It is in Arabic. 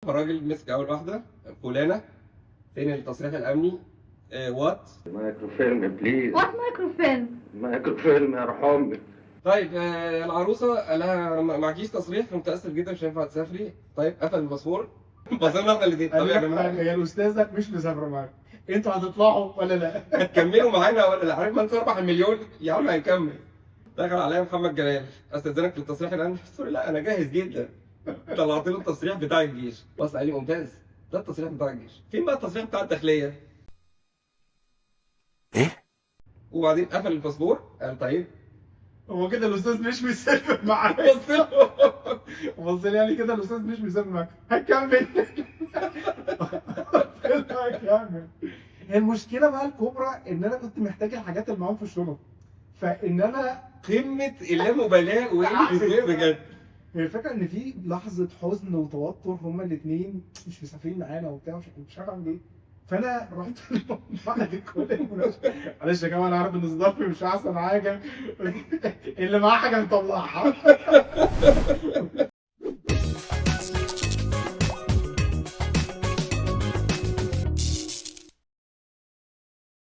فالراجل مسك اول واحده، فلانه فين التصريح الامني؟ وات مايكروفيلم بليز. وات مايكروفيلم؟ مايكروفيلم ارحمني. طيب العروسه قال لها معكيش تصريح، فمتاسف جدا مش هينفع تسافري. طيب قفل الباسبور. بصينا احنا الاثنين، طب يا جماعه هي الاستاذه مش مسافره معاك، انتوا هتطلعوا ولا لا؟ هتكملوا معانا ولا لا؟ عارف ما انت اربح المليون يا عم هنكمل. دخل عليا محمد جلال، استاذنك في التصريح الامني؟ قلت له لا انا جاهز جدا. طلعت له التصريح بتاع الجيش، بص قال لي ممتاز، ده التصريح بتاع الجيش. فين بقى التصريح بتاع الداخليه؟ ايه؟ وبعدين قفل الباسبور. قال طيب هو كده الاستاذ مش مسافر معاك. بص له. بص لي يعني كده الاستاذ مش مسافر معاك، هكمل. هكمل. هي المشكله بقى الكبرى ان انا كنت محتاج الحاجات اللي معاهم في الشنط، فان انا قمه اللامبالاه وقله الذوق بجد. هي الفكره ان في لحظه حزن وتوتر، هما الاثنين مش مسافرين معانا وبتاع، مش عارف اعمل ايه. فانا رحت بعد كل المناسبه، معلش يا جماعه انا عارف ان ظروفي مش احسن حاجه، اللي معاه حاجه نطلعها.